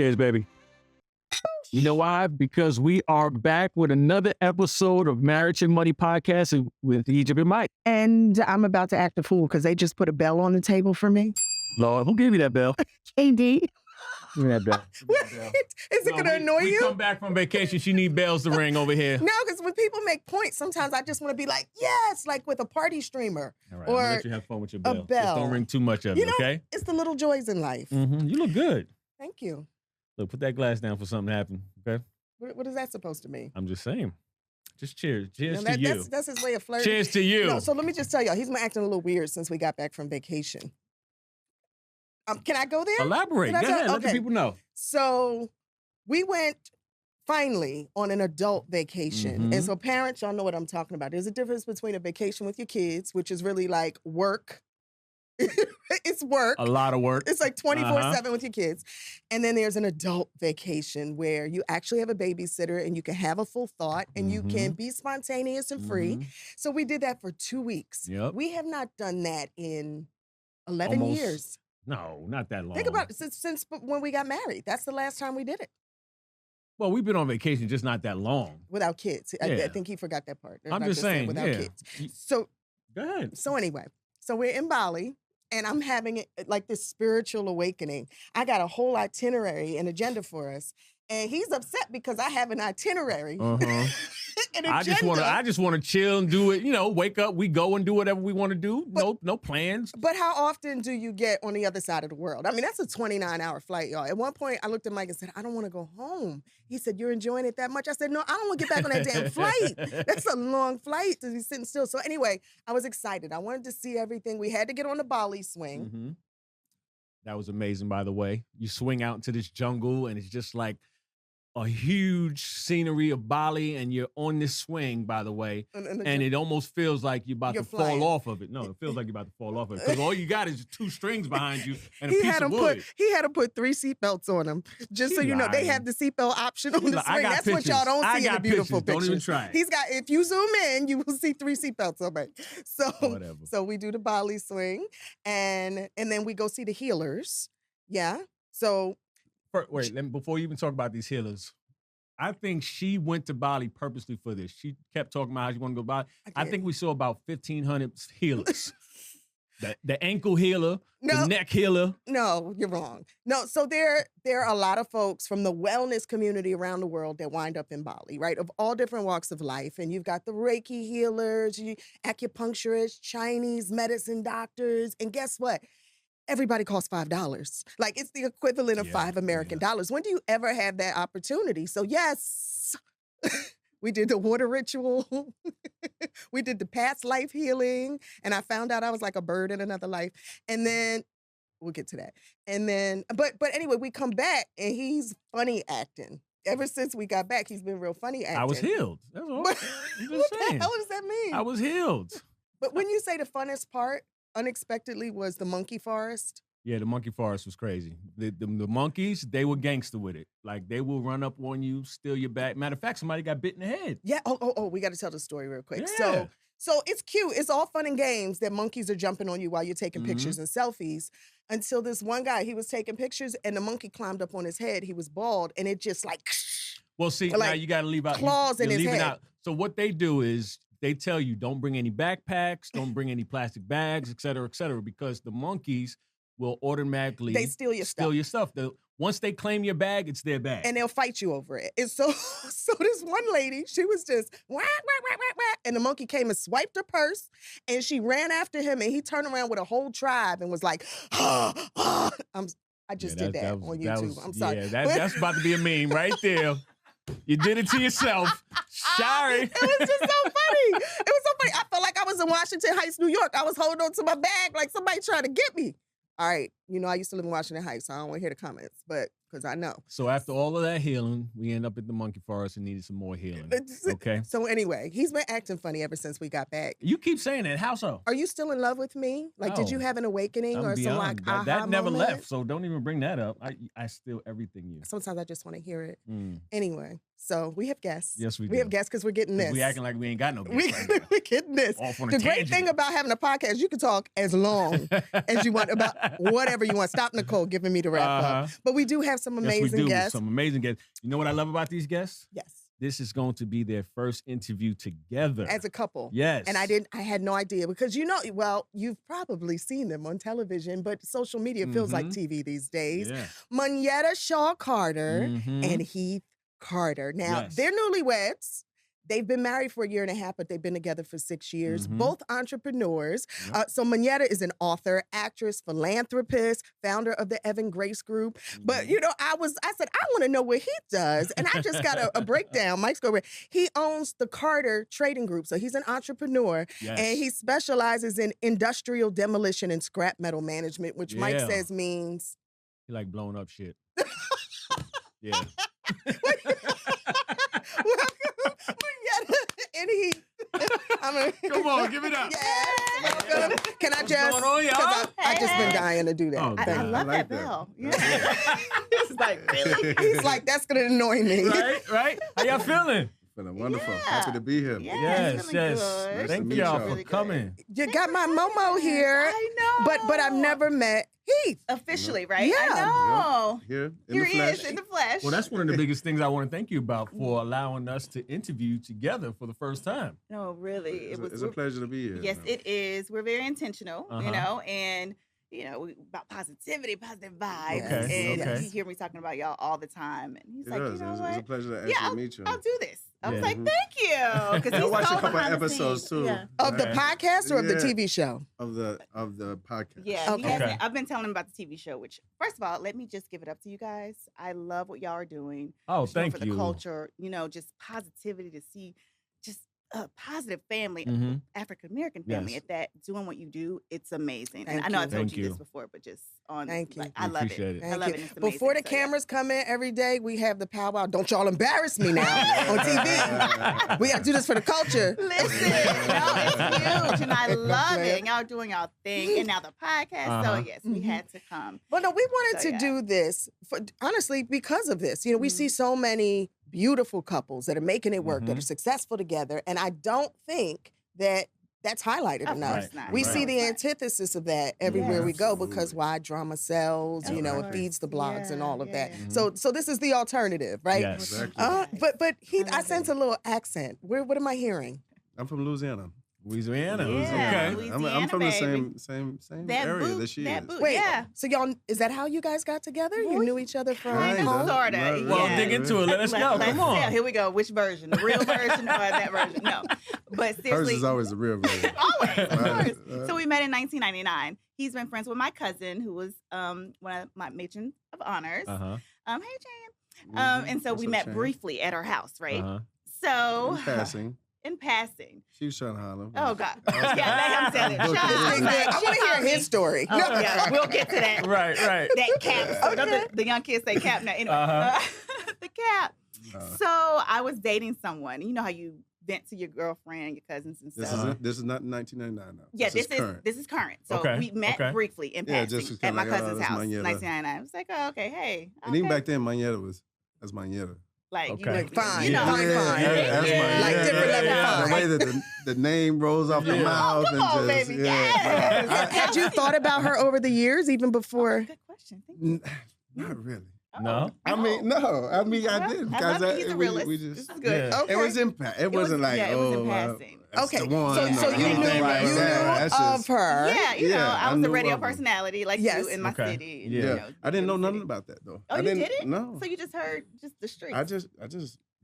Cheers, baby. You know why? Because we are back with another episode of Marriage and Money Podcast with Egypt and Mike. And I'm about to act a fool because they just put a bell on the table for me. Lord, who gave you that bell? KD. Give me that bell. Is it going to annoy you? We come back from vacation. She need bells to ring over here. No, because when people make points, sometimes I just want to be like, yes, like with a party streamer. All right, or I'm gonna let you have fun with your bell. A bell. Just don't ring too much of it, okay? It's the little joys in life. Mm-hmm. You look good. Thank you. Look, put that glass down for something to happen, okay? What is that supposed to mean? I'm just saying. Just cheers. Cheers to you. That's his way of flirting. Cheers to you. No, so let me just tell y'all, he's been acting a little weird since we got back from vacation. Can I go there? Elaborate. Go ahead. Let the people know. So we went finally on an adult vacation. Mm-hmm. And so parents, y'all know what I'm talking about. There's a difference between a vacation with your kids, which is really like work. It's work. A lot of work. It's like 24/7 with your kids. And then there's an adult vacation where you actually have a babysitter and you can have a full thought and you can be spontaneous and free. So we did that for 2 weeks. Yep. We have not done that in 11 years. No, not that long. Think about it. Since when we got married. That's the last time we did it. Well, we've been on vacation just not that long. Without kids. Yeah. I think he forgot that part. I'm just saying. Without kids. So go ahead. So anyway, so we're in Bali. And I'm having it like this spiritual awakening. I got a whole itinerary and agenda for us. And he's upset because I have an itinerary. An agenda. I just want to chill and do it. You know, wake up, we go and do whatever we want to do. No plans. But how often do you get on the other side of the world? I mean, that's a 29-hour flight, y'all. At one point, I looked at Mike and said, I don't want to go home. He said, you're enjoying it that much? I said, no, I don't want to get back on that damn flight. That's a long flight to be sitting still. So anyway, I was excited. I wanted to see everything. We had to get on the Bali swing. Mm-hmm. That was amazing, by the way. You swing out into this jungle, and it's just like a huge scenery of Bali, and you're on this swing, by the way, and it almost feels like you're about to fall off of it. No, it feels like you're about to fall off of it because all you got is 2 strings behind you and a piece of wood. He had to put 3 seatbelts on him, just so you know. They have the seatbelt option on the swing. That's pictures. What y'all don't see in the beautiful pictures. Don't even try. He's got. If you zoom in, you will see 3 seatbelts on it. So we do the Bali swing, and then we go see the healers. Yeah. So. Before you even talk about these healers, I think she went to Bali purposely for this. She kept talking about how she wanted to go to Bali. I think we saw about 1,500 healers. the ankle healer, the neck healer. No, you're wrong. No, so there are a lot of folks from the wellness community around the world that wind up in Bali, right? Of all different walks of life. And you've got the Reiki healers, acupuncturists, Chinese medicine doctors. And guess what? Everybody costs $5. Like it's the equivalent of $5 American dollars. When do you ever have that opportunity? So yes, we did the water ritual. We did the past life healing. And I found out I was like a bird in another life. And then we'll get to that. And then, but anyway, we come back and he's funny acting. Ever since we got back, he's been real funny acting. I was healed. That's all. What the hell does that mean? I was healed. But when you say the funnest part, unexpectedly, was the monkey forest. Yeah, the monkey forest was crazy. The monkeys, they were gangster with it. Like, they will run up on you, steal your bag. Matter of fact, somebody got bit in the head. Yeah. Oh, we got to tell the story real quick. Yeah. So it's cute. It's all fun and games that monkeys are jumping on you while you're taking pictures and selfies. Until this one guy, he was taking pictures, and the monkey climbed up on his head. He was bald, and it just like... Well, see, now you got to leave out... Claws in his head. Out. So what they do is... They tell you don't bring any backpacks, don't bring any plastic bags, et cetera, because the monkeys will automatically steal your stuff. Once they claim your bag, it's their bag. And they'll fight you over it. And so this one lady, she was just wah, wah, wah, wah, wah, and the monkey came and swiped her purse, and she ran after him, and he turned around with a whole tribe and was like, I just did that on YouTube. I'm sorry. Yeah, that's about to be a meme right there. You did it to yourself. Sorry. It was just so funny. It was so funny. I felt like I was in Washington Heights, New York. I was holding on to my bag like somebody trying to get me. All right. You know, I used to live in Washington Heights, so I don't want to hear the comments, but because I know. So after all of that healing, we end up at the monkey forest and needed some more healing. Okay. So anyway, he's been acting funny ever since we got back. You keep saying that. How so? Are you still in love with me? Like, did you have an awakening or some like aha that never moment? left, so don't even bring that up. I steal everything you. Sometimes I just want to hear it. Anyway, so we have guests. Yes, we do. We have guests because we're getting this. We acting like we ain't got no guests right now. We're getting this. The great thing about having a podcast, you can talk as long as you want about whatever you want. Stop, Nicole, giving me the wrap up. But we do have some Yes, we amazing do. guests. Some amazing guests. You know what I love about these guests? Yes. This is going to be their first interview together. As a couple. Yes. And I had no idea because you've probably seen them on television, but social media feels like TV these days. Yeah. Monyetta Shaw-Carter and Heath Carter. Now, they're newlyweds. They've been married for 1.5 years, but they've been together for 6 years. Both entrepreneurs. Yep. So Monyetta is an author, actress, philanthropist, founder of the Evan Grace Group. But I said, I want to know what he does. And I just got a breakdown. Mike's going, he owns the Carter Trading Group. So he's an entrepreneur. Yes. And he specializes in industrial demolition and scrap metal management, which Mike says means he like blowing up shit. Yeah. And he, come on, give it up. Yes, welcome. Can I just? I just been dying to do that. Oh, I love that bell. Yeah. He's like, really? He's like, that's gonna annoy me. Right? How y'all feeling? Feeling wonderful. Happy to be here. Yes. Nice Thank y'all for coming. You got my Momo here. I know. But I've never met Heath. Officially, right? Yeah. I know. Here he is in the flesh. Well, that's one of the biggest things I want to thank you about for allowing us to interview together for the first time. No, really. It's a pleasure to be here. Yes, it is. We're very intentional, and about positivity, positive vibes. And you hear me talking about y'all all the time. And he's like, you know what? It's a pleasure to actually meet you. I'll do this. I was like, thank you. Because I watched a couple of episodes too. Yeah. Of the podcast or of the TV show? Of the podcast. Yeah. Okay. I've been telling him about the TV show, which, first of all, let me just give it up to you guys. I love what y'all are doing. Oh, thank you. For the culture, just positivity to see just a positive family, African American family at that, doing what you do. It's amazing. And I know I told you this before, but just on. Thank you. I love it. I love it. It's amazing. Before the cameras come in every day, we have the powwow. Don't y'all embarrass me now on TV. We got to do this for the culture. Listen, it's huge, and I love it. And y'all doing y'all thing, and now the podcast. So yes, we had to come. Well, no, we wanted to do this honestly because of this. We see so many beautiful couples that are making it work, that are successful together, and I don't think that that's highlighted enough. We see the antithesis of that everywhere we go because why drama sells, it feeds the blogs and all of that. So this is the alternative, right? Yes. Exactly. But Heath, I sense a little accent. What am I hearing? I'm from Louisiana. Louisiana. Yeah. Okay. I'm from the same area that she is. Wait, so y'all, is that how you guys got together? You knew each other from home? Sort of. Well, dig into it. Let us know. Come on. Yeah, here we go. Which version? The real version or that version? No. But seriously. Hers is always the real version. Always, of course. So we met in 1999. He's been friends with my cousin, who was one of my matrons of honors. Hey, Jan. And so we met briefly at our house, right? So. In passing. She was trying to holler. Oh, God. Yeah, let him tell it. I want to hear his story. Oh, yeah, we'll get to that. Right. That cap. So don't the young kids say cap now. Anyway, the cap. So I was dating someone. You know how you vent to your girlfriend, your cousins, and stuff. This is not 1999 now. Yeah, this is current. So we met briefly in passing at my cousin's house, 1999. I was like, oh, okay, hey. And even back then, Monyetta was Monyetta. Like, fine. fine. Like different level fine. The way that the name rolls off the mouth. Come on, baby. Yes. Had you thought about her over the years, even before? Good question. Thank you. Not really. No? I mean, no. I did. Because he's a realist. This is good. Yeah. Okay. It was impact. It wasn't like, it was in passing. Okay, the one, so you knew of her. Yeah, I was a radio personality like you in my city. Yeah, I didn't know nothing about that though. Oh, you didn't? No. So you just heard just the streets. I just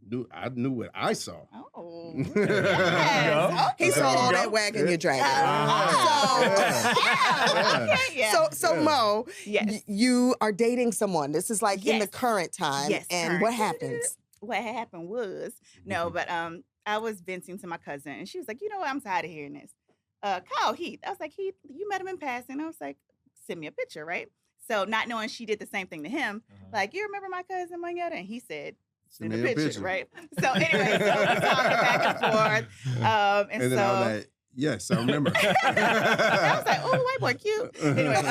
knew what I saw. Oh, yes. He saw all that wagon you're dragging. So Mo, you are dating someone. This is like in the current time, and what happens? What happened was but I was venting to my cousin, and she was like, you know what? I'm tired of hearing this. Call Heath. I was like, Heath, you met him in passing. I was like, send me a picture, right? So not knowing she did the same thing to him, like, you remember my cousin Monyetta? And he said, send a picture, right? So anyway, so we talking back and forth. And then so I was like, yes, I remember. I was like, oh, white boy, cute. Anyway,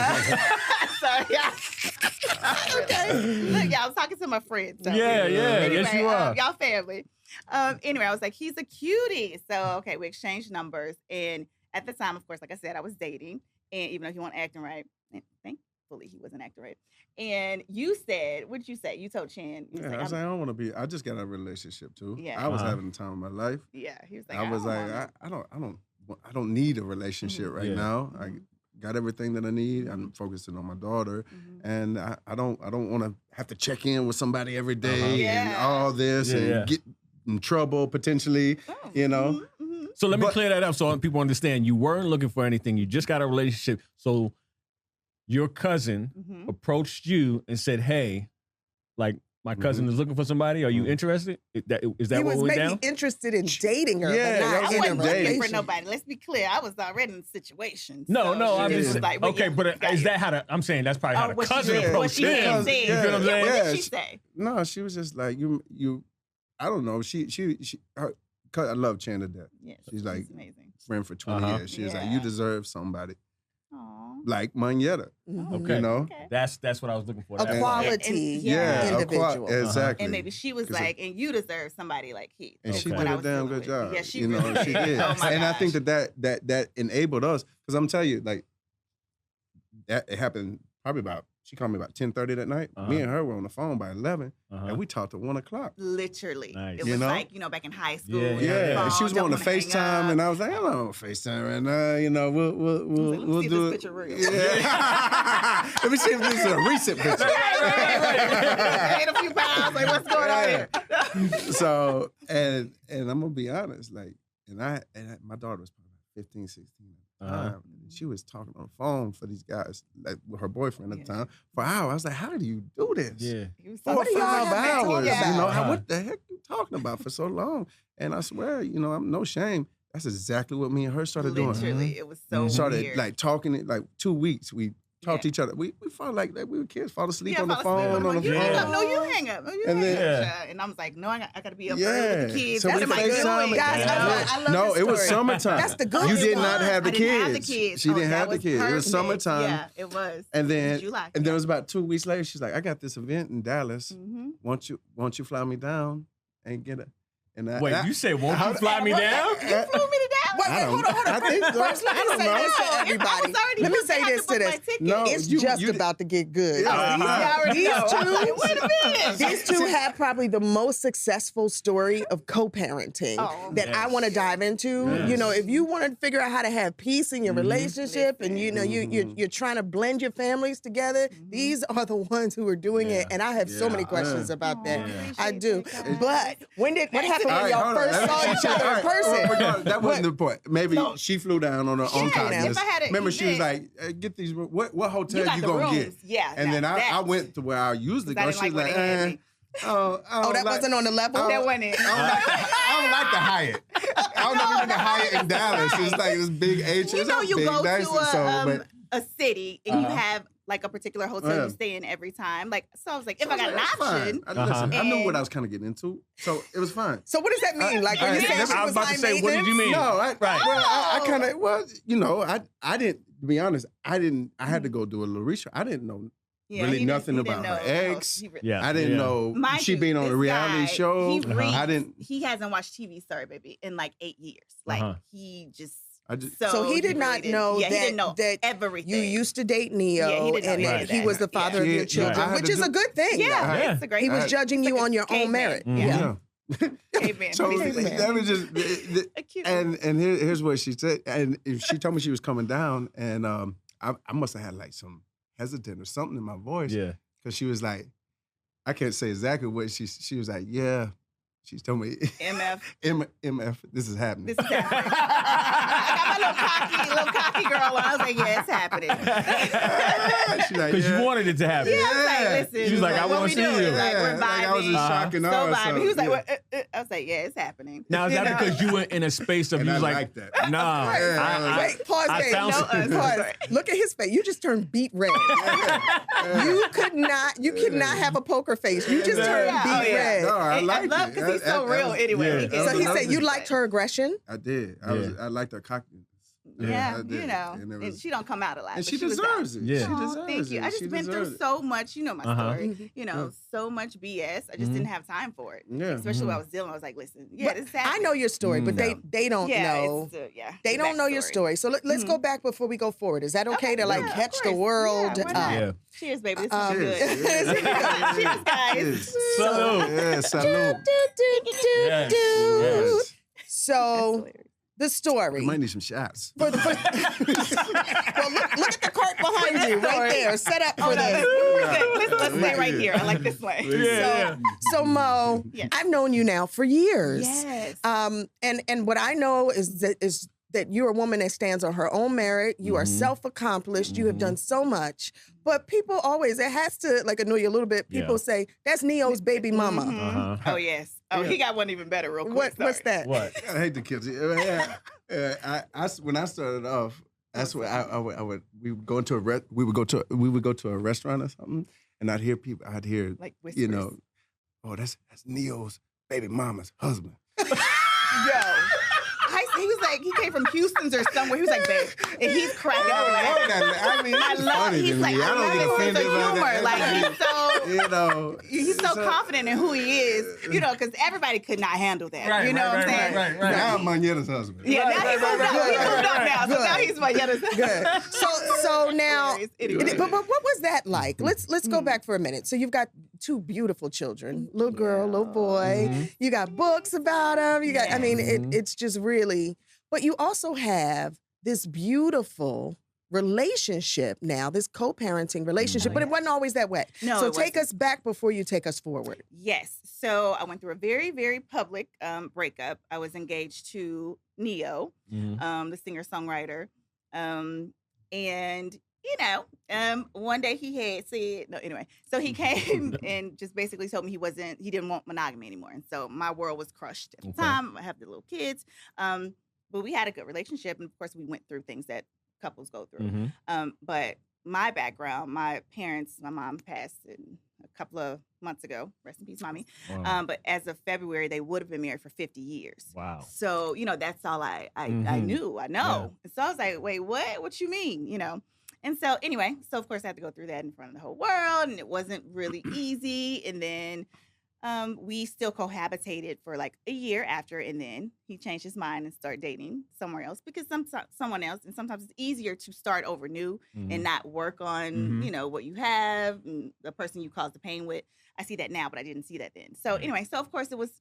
sorry, okay. Look, y'all, I was talking to my friends. So. Anyway, yes, you are. Y'all family. Anyway, I was like, he's a cutie. So, okay, we exchanged numbers. And at the time, of course, like I said, I was dating. And even though he wasn't acting right, thank fully he wasn't acting right. And you said, what did you say? You told Chan. You Yeah, was I was like, I don't want to be. I just got a relationship too. Yeah. I was having the time of my life. yeah, he was like, I was don't like, wanna- I don't need a relationship right Yeah. now. I got everything that I need. I'm focusing on my daughter, and I don't want to have to check in with somebody every day and Yeah. all this and get in trouble potentially. Oh, You know. So let me clear that up so people understand. You weren't looking for anything. You just got a relationship. So your cousin approached you and said, "Hey, like my cousin is looking for somebody. Are you interested? Is that He what was went maybe down?" interested in dating her, Yeah, but that not was in a I wasn't looking relationship. for nobody. Let's be clear. I was already in a situation. No, so I'm she just was like, well, okay. yeah, But got is you. that how I'm saying that's probably how the what she cousin did, what approached she him. did. You feel what I'm saying? What Yeah, did she say? No, she was just like you. I don't know. I love Chan to death. Yeah, She's like amazing. friend for 20 years. She was like, you Yeah. deserve somebody Aw. like Monyetta. Okay, You know. Okay. that's what I was looking for. A That's- quality Yeah. individual. Exactly. And maybe she was 'Cause like, and you deserve somebody like Heath. And is she what did I a was damn dealing good with. job. Yeah, she you know, really she did. did. Oh my And I gosh. think that enabled us. Because I'm telling you, like, that it happened probably she called me about 10:30 that night. Me and her were on the phone by 11, and we talked at 1 o'clock. Literally. Nice. It You was know? like, back in high school. Yeah, Yeah, and she was on wanting to FaceTime, and I was like, I don't want to FaceTime right now. You know, we'll let me see if do this it. picture real. Yeah. Let me see if this is a recent picture. Right. Gained a few pounds. Like, what's going on here? So, and I'm gonna be honest, like, my daughter was probably 15, 16 at the time. And she was talking on the phone for these guys, like with her boyfriend at the time, for hours. I was like, how do you do this? Yeah. He was 4 or What do y'all 5 have been hours. talking You know, about? what the heck you talking about for so long? And I swear, I'm no shame. That's exactly what me and her started doing. Literally, it was so Started weird. like talking, like 2 weeks. We talked to each other. We felt like we were kids, fall asleep on the fall asleep. phone. I'm like, you phone. hang up. No, you hang up. No, you And hang then- up. And I was like, no, I got to be up early with the kids. So What we am I FaceTime doing? Guys, I love No, this it was story. summertime. That's the good You did one. not have the I didn't have the kids. kids. She didn't that have the kids. It was perfect. summertime. Yeah, it was. And then, July. and then it was about 2 weeks later. She's like, "I got this event in Dallas. Mm-hmm. Won't you fly me down and get it?" And Wait, you said, "Won't you fly me down?" You flew me to Dallas? Wait, hold on. I think so. First, let I me don't say know. this to I was everybody. already Let me booked. say I had this to to book my this. ticket. No, It's you just did- about to get good. Yeah. These two, Wait a minute. these two have probably the most successful story of co-parenting Oh. that I want to dive into. Yes. You know, if you want to figure out how to have peace in your relationship, and you're trying to blend your families together, these are the ones who are doing it. And I have so many questions about that. I do. But what happened when y'all first saw each other in person? That wasn't the point. Maybe she flew down on her own Yeah, kindness. if I had an Remember, she was event- like, "Get these. What hotel got you the gonna get?" rooms. Yeah, And then that- I went to where I usually I go. didn't She's like like, where they had me. Oh, that wasn't on the level? That wasn't it. I don't like the Hyatt. I don't know even the Hyatt in Dallas. It's like this big H. You It's know, not you big, go nice, to a city and you have like a particular hotel Yeah. you stay in every time. Like, so I was like, if I got an that's option, fine. Listen, I knew what And- I was kind of getting into, so it was fine. So what does that mean? Like when you I- say I was about to high say, what did you maintenance? mean? No, I Oh. kind of, I didn't, to be honest, I had to go do a little research. I didn't know yeah, really he didn't- nothing he about didn't her know. ex. He re- Yeah, I didn't know Mind she you, being on a this reality guy, show. He reads, I didn't. He hasn't watched TV, sorry, baby, in like 8 years. Like he just. So he did not know he didn't know that everything. you used to date Neo, Yeah, he didn't know and any that of he that. was the father of Yeah. your Yeah. children, I had which to is a do- good thing. Yeah, Yeah. it's a great. He was thing. judging you on your own caveman. merit. Yeah. Yeah. Caveman. So What do you think? that was just, Cute. and here's what she said, and she told me she was coming down, and I must have had like some hesitant or something in my voice, Yeah. because she was like, I can't say exactly what she was like, yeah. She told me, MF. MF, this is happening. This is happening. I got my little cocky girl on. I was like, yeah, it's happening. She's like, Because you wanted it to happen. Yeah, I was like, listen. She was like, I what wanna we see doing? you. Like, we're Yeah, like I was in vibing. shock and So awe or vibing. He was like, something. I was like, yeah, it's happening. Now, is You that know? because you were in a space of And you I was like, like that. nah. Yeah. Wait, pause, I babe. found some- Pause. Look at his face. You just turned beet red. You could not have a poker face. You just turned Yeah. beet Oh, yeah. red. No, I I liked love it. because he's so That real was- anyway. yeah. He So gets So he so said you deep. liked her aggression. I did. I liked her cockiness. Yeah, you know, and she don't come out a lot. And but she deserves it. Yeah. She Oh, deserves thank you. it. I just been through so much, you know my story. You know, so much BS. I just didn't have time for it. Yeah. Especially when I was dealing. I was like, listen, yeah, this is happening. I know your story, but they don't know. They don't know your story. So let's go back before we go forward. Is that okay to like catch the world? Yeah, cheers, baby. This is good. Cheers, guys. Salute. Yeah, salute. Yes. So the story. We might need some shots. Well, look at the cart behind you, right there. Set up for this. Let's stay right here. I like this way. So Mo, I've known you now for years. Yes. And what I know is that you're a woman that stands on her own merit. You are self-accomplished. You have done so much. But people always, it has to like annoy you a little bit. People say, that's Neo's baby mama. Oh, yes. Oh, he got one even better real quick. What's that? What? I hate the kids. When I started off, that's what I would. We would go into we would go to a restaurant or something, and I'd hear like whispers. you know, oh, that's Neo's baby mama's husband. Yo. He was like, he came from Houston's or somewhere. He was like, babe, and he's cracking up. I mean, I love. He's like, I love his sense of humor. Like he's so, you know, he's so confident in who he is. You know, because everybody could not handle that. You know what I'm saying? Right. Now I'm Monyetta's husband. Yeah, now he moved up. He moved up now, so now he's Monyetta's husband. So now, but what was that like? Let's go back for a minute. So you've got two beautiful children, little girl, little boy. You got books about them. You got, I mean, it's just really. But you also have this beautiful relationship now, this co-parenting relationship, but it wasn't always that way. No, so take us back before you take us forward. Yes. So I went through a very, very public breakup. I was engaged to Neo, the singer-songwriter. And, you know, one day he had said, no, anyway, so he came and just basically told me he didn't want monogamy anymore. And so my world was crushed at the time. I have the little kids. But we had a good relationship. And of course, we went through things that couples go through. But my background, my parents, my mom passed a couple of months ago. Rest in peace, mommy. Wow. But as of February, they would have been married for 50 years. Wow. So, you know, that's all I knew. I know. Yeah. And so I was like, wait, what? What you mean? You know? And so anyway, of course I had to go through that in front of the whole world. And it wasn't really easy. And then we still cohabitated for like a year after, and then he changed his mind and started dating somewhere else because someone else, and sometimes it's easier to start over new and not work on, you know, what you have and the person you caused the pain with. I see that now, but I didn't see that then. So anyway, so of course it was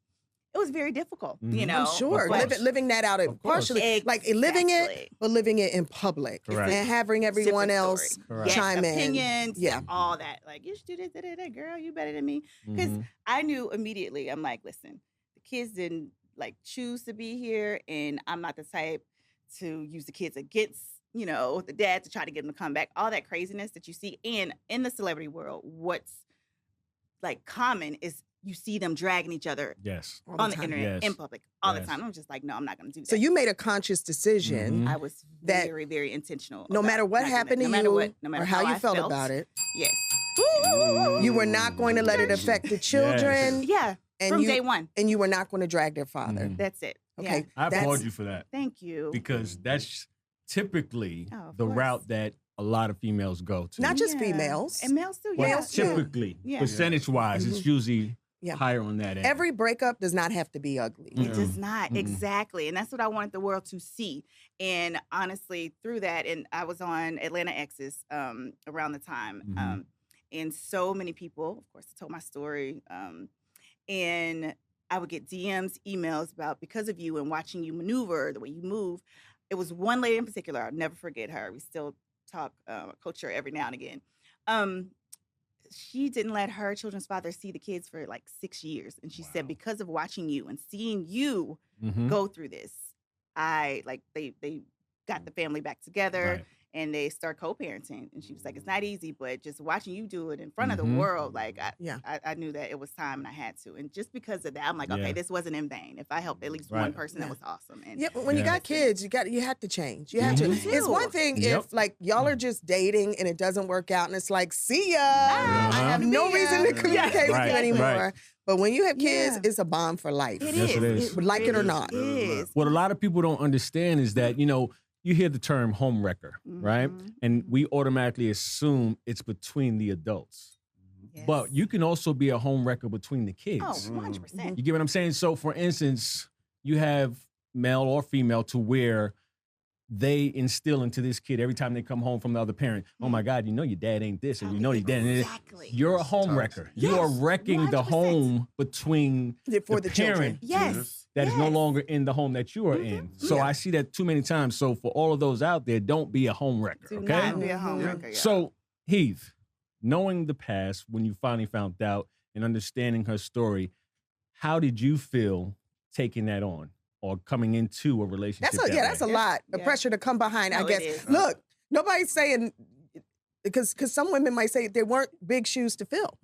very difficult, you know. I'm sure. Living that out partially, like living it, but living it in public. Correct. And having everyone else chime in. Opinions, all that. Like, you should do this, girl, you better than me. Because I knew immediately, I'm like, listen, the kids didn't like choose to be here, and I'm not the type to use the kids against, you know, the dad to try to get them to come back. All that craziness that you see in the celebrity world, what's like common is you see them dragging each other on the internet, in public, all the time. I'm just like, no, I'm not going to do that. So you made a conscious decision. I was very, very intentional. No matter what happened to you, or how you felt about it. Yes. You were not going to let it affect the children. Yeah, from day one. And you were not going to drag their father. That's it. Okay. I applaud you for that. Thank you. Because that's typically the route that a lot of females go to. Not just females. And males too, well, typically, percentage-wise, it's usually higher on that end. Every breakup does not have to be ugly. It does not, exactly. And that's what I wanted the world to see. And honestly, through that, and I was on Atlanta Exes around the time. And so many people, of course, told my story. And I would get DMs, emails about because of you and watching you maneuver, the way you move. It was one lady in particular, I'll never forget her. We still talk, coach her every now and again. She didn't let her children's father see the kids for like 6 years. And she said, because of watching you and seeing you go through this, they got the family back together and they start co-parenting. And she was like, it's not easy, but just watching you do it in front of the world, like I knew that it was time and I had to. And just because of that, I'm like, okay, this wasn't in vain. If I helped at least one person, that was awesome. And but when you got kids, you have to change. You have to. It's one thing if like y'all are just dating and it doesn't work out and it's like, see ya. I have no reason to communicate with you anymore. But when you have kids, it's a bond for life. It is. Like it or not. It is. What a lot of people don't understand is that, you know, you hear the term home wrecker, right? And we automatically assume it's between the adults. Yes. But you can also be a home wrecker between the kids. Oh, 100%. You get what I'm saying? So, for instance, you have male or female to where they instill into this kid every time they come home from the other parent, oh my God, you know your dad ain't this, and you know your dad ain't Exactly. You're a home wrecker. Yes, You are wrecking the 100%. home between For the the children. parent Yes. that is no longer in the home that you are in. So Yeah. I see that too many times. So for all of those out there, don't be a home wrecker, Do okay? not be a home Yeah. wrecker. So, Heath, knowing the past, when you finally found out and understanding her story, how did you feel taking that on or coming into a relationship? That's a lot of Yeah. pressure to come behind, I No, guess. it is. Look, nobody's saying, because some women might say they weren't big shoes to fill.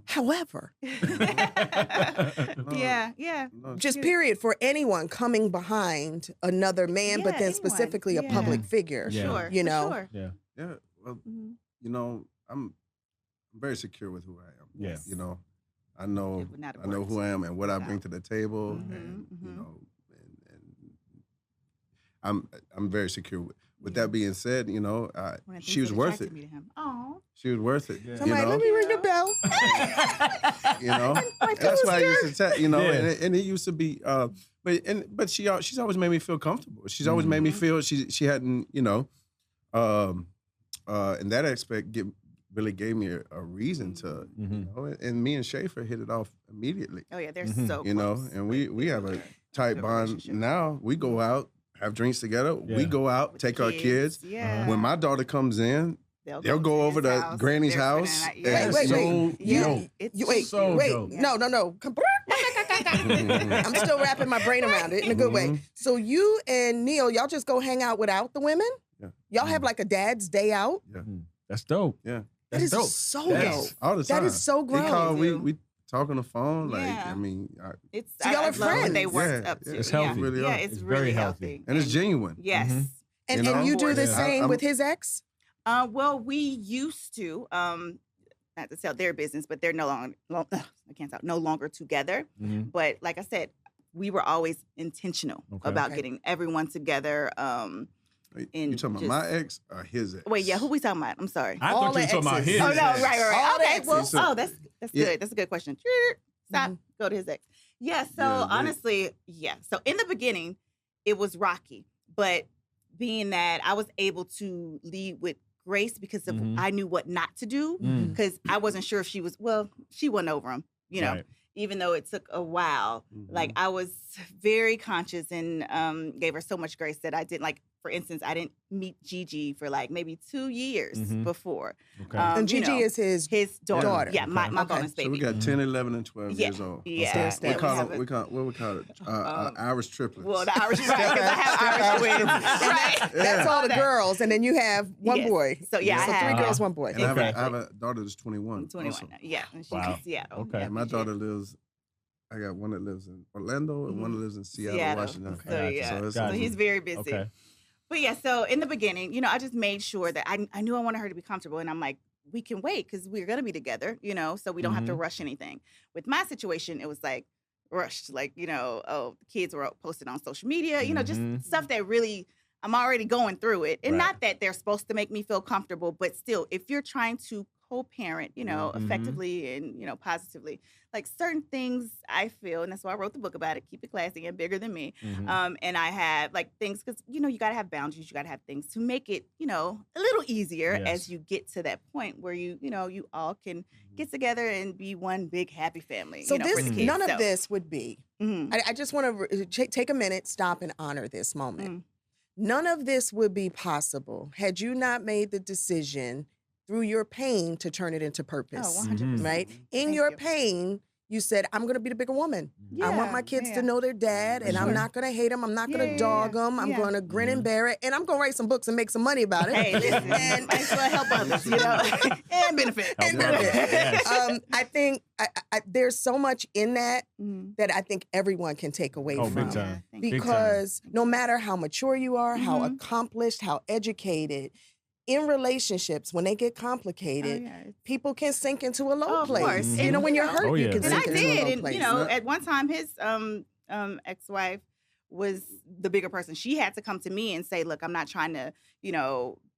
However, Yeah. No, just period, for anyone coming behind another man, Yeah, but then anyone. specifically a Yeah. public figure. Yeah. Sure. You for know? Sure. Yeah. yeah. Well, Mhm. you know, I'm very secure with who I am. Yeah. You know, I know It would not have I know worked who I am and what I without. bring to the table, Mhm, and you mhm. know, and I'm very secure with that being said, you know, One of the things she was that worth it. attracted me to him. Aw. She was worth it. Yeah. You Somebody, know, let me ring the bell. you know. And that's why I used to tell, you know, Yeah. and it used to be, but she's always made me feel comfortable. She's always made me feel she hadn't, you know, in that aspect, really gave me a reason to, you know, and me and Schaefer hit it off immediately, Oh yeah, they're Mhm. so you know, close. and we have a tight Good bond relationship. now. We go out, have drinks together. Yeah. We go out, With take the our kids. Yeah. When my daughter comes in, they'll go over his to house. Granny's They're house. spending Wait, and wait, so wait. Yeah. dope. It's Wait, So wait. dope. No. I'm still wrapping my brain around it in a good way. So you and Neil, y'all just go hang out without the women? Yeah. Y'all have like a dad's day out? That's dope. Yeah. That That's is dope. so That's- dope. All the time. That is so They call, grown. We do. we talk on the phone. Like, Yeah. I mean, It's So y'all I are love what they friends. worked Yeah, up to. yeah. It's Yeah. healthy. Really Yeah, are. it's It's really very healthy. healthy. and it's genuine. Yes. Mhm. And You know? you do the Yeah. same I'm- with his ex? Well, we used to, not to sell their business, but they're no longer together. Mhm. But like I said, we were always intentional Okay. about Okay. getting everyone together. You And talking about my ex or his ex? Wait, yeah, who we talking about? I'm sorry. I All thought you were the talking about exes. his. Oh no, right. All the Okay, well, exes. that's Yeah. good. That's a good question. Stop. Go to his ex. Yeah. So Yeah, they- honestly, yeah. So in the beginning, it was rocky, but being that I was able to lead with grace because of Mhm. I knew what not to do Mm. because I wasn't sure if she wasn't over him. You know, Right. even though it took a while. Like I was very conscious and gave her so much grace that I didn't like. For instance, I didn't meet Gigi for like maybe 2 years Mhm. before. Okay. And you Gigi know, is his his daughter. daughter. Yeah, my Okay. bonus So baby. we got 10, 11, and 12 Yeah, years old. yeah. Okay. We call have them, it. what we call it? Irish triplets. Well, the Irish, right? Because I have Irish twins, right? That's all the that. girls, and then you have one Yes. boy. So yeah, So I have 3 girls, 1 boy. And I have, Okay. I have a daughter that's 21. 21. also. Yeah, and she's Wow. in Seattle. Okay. Yeah, And my she daughter is. lives, I got one that lives in Orlando and one that lives in Seattle, Seattle. Washington. So Gotcha. yeah, So it's so Gotcha. he's very busy. Okay. But yeah, so in the beginning, I just made sure that I knew I wanted her to be comfortable, and I'm like, we can wait because we're gonna be together, so we don't have to rush anything. With my situation, it was like rushed, like the kids were posted on social media, Mhm. just stuff that really I'm already going through it, and Right. not that they're supposed to make me feel comfortable, but still, if you're trying to co-parent, Mhm. effectively and positively, like certain things I feel, and that's why I wrote the book about it, keep it classy and bigger than me. Mhm. And I have like things because you got to have boundaries. You got to have things to make it a little easier Yes. as you get to that point where you all can get together and be one big happy family. So for this, the kids. none So, of this would be. mhm. I just want to take a minute, stop, and honor this moment. Mm. None of this would be possible had you not made the decision through your pain to turn it into purpose. Oh, 100%. Right? In Thank your you. pain, you said, I'm going to be the bigger woman. I want Yeah, my kids yeah. to know their dad, and I'm Sure. not going to hate them. I'm not going to Yeah, dog yeah, them. I'm yeah. going to grin and bear it, and I'm going to write some books and make some money about it. Hey, listen, And- might as well help others, and benefit. Help And others. Yes. I think there's so much in that Mhm. that I think everyone can take away Oh, from. big time. Thank you. Big time. Because no matter how mature you are, how Mhm. accomplished, how educated, in relationships, when they get Oh, complicated, yeah. people can sink into a low Oh, of place. course. You And, know, when you're hurt, Oh, you yeah. can And I sink into a did, low and place. at one time, his ex-wife was the bigger person. She had to come to me and say, look, I'm not trying to,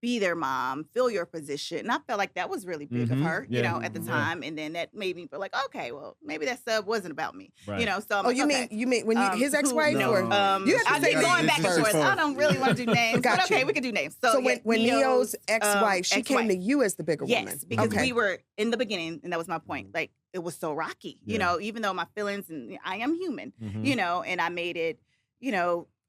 be their mom, fill your position. And I felt like that was really big of her, at the time. And then that made me feel like, okay, well, maybe that sub wasn't about me, Right. So I'm you mean when his ex-wife? No. Or, you have I to say keep going back and forth. I don't really want to do names, but okay, we can do names. So when Neo's ex-wife, she came to you as the bigger woman. Yes, because we were in the beginning, and that was my point. Like, it was so rocky, even though my feelings, and I am human, and I made it,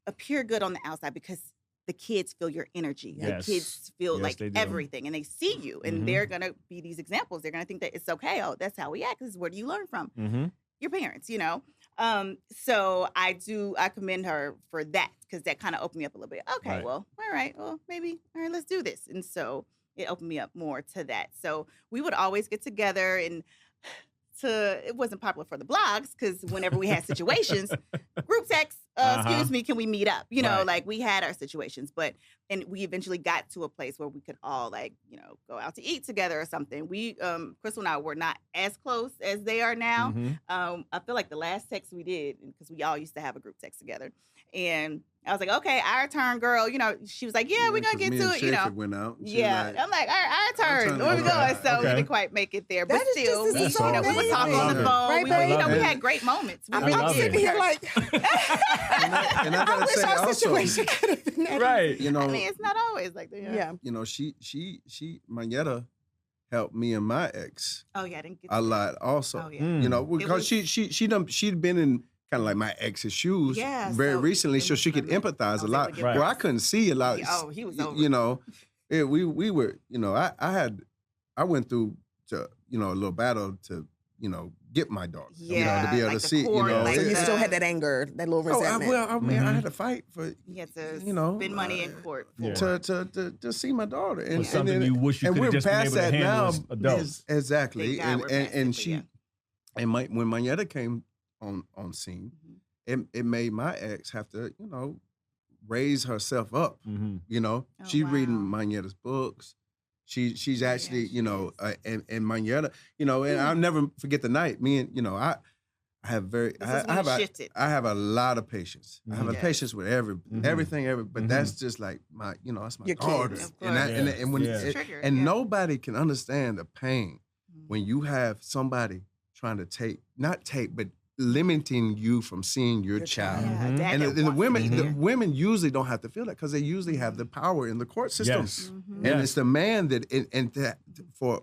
appear good on the outside because the kids feel your energy. Yes. The kids feel like they do. everything, and they see you, and they're going to be these examples. They're going to think that it's okay. Oh, that's how we act. This is where do you learn from? Your parents, So I commend her for that, because that kind of opened me up a little bit. Okay, Right. well, all right, let's do this. And so it opened me up more to that. So we would always get together, and it wasn't popular for the blogs, because whenever we had situations, group text, excuse me, can we meet up? Right. Like, we had our situations, and we eventually got to a place where we could all go out to eat together or something. We, Crystal and I were not as close as they are now. I feel like the last text we did, because we all used to have a group text together, and I was like, okay, our turn, girl. She was like, yeah, we're going to get to it, went out. Yeah. I'm like, our turn. Where we going? So we didn't quite make it there. But still, we would talk on the phone. Right, We babe? had great moments. I'm sitting here like, and I I gotta wish say our also, situation could have been that. Right. I mean, it's not always like that. Yeah. she Monyetta helped me and my ex Oh, yeah, I didn't get a lot also. Oh, yeah. Because she'd been in kind of like my ex's shoes very so recently, so she could I empathize a was lot. able to get Right. Where I couldn't see a lot. Oh, he was over. We were, I went through to, a little battle to, get my daughter. To be able like to the see, core, like So you the- still had that anger, that little resentment. I mean, I had to fight for, He had to know, spend money in court. Yeah. to see my daughter. And, Was something and, you wish you and could we're have just been past able to that handle now. as adults. Exactly. Thank God we're past And it, she, but and when Monyetta came on scene, it made my ex have to, raise herself up. She's reading wow. Monyetta's books. She's actually, she is. and Monyetta, and I'll never forget the night. Me and I have This is when it shifted. I have a lot of patience. I have a Yes. patience with everything, but that's just like my, that's my Your daughter. kids. Of And, course. and when Yeah. It's triggered, and nobody can understand the pain Mhm. when you have somebody trying to not take, but limiting you from seeing your child. Yeah, a dad And that the wants to women, be the there. women usually don't have to feel that because they usually have the power in the court system. Yes. Mhm. And it's the man that, and that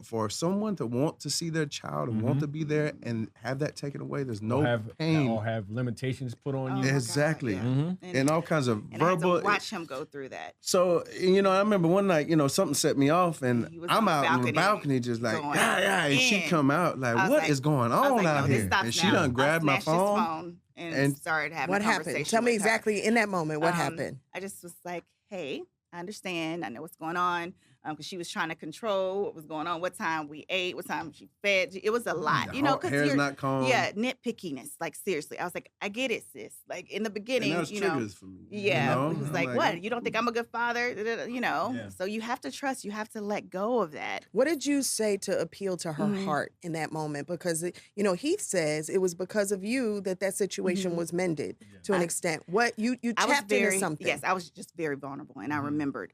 for someone to want to see their child and want to be there and have that taken away, there's no pain. Or have limitations put on Oh you. my God, Exactly. yeah. And all kinds of And I had verbal. to watch him go through that. So, I remember one night, something set me off and He was I'm on the out on the balcony balcony just like, going and she in. come out I like, was what like- is going I was on like, out no, this here? stops And she now. done grabbed my I snatched his phone. phone and and- started having What a happened? conversation Tell me with her. exactly in that moment what happened. I just was like, hey, I understand. I know what's going on. Because she was trying to control what was going on, what time we ate, what time she fed. It was a lot, Hair's you're not combed. yeah, nitpickiness. Like, seriously. I was like, I get it, sis. Like, in the beginning, And that was triggers for me. yeah. He was I'm like, what? You don't think I'm a good father? Yeah. So you have to trust. You have to let go of that. What did you say to appeal to her Mhm. heart in that moment? Because, Heath says it was because of you that situation Mhm. was mended to an I- extent. What you I was tapped into very, something. yes, I was just very vulnerable. And I remembered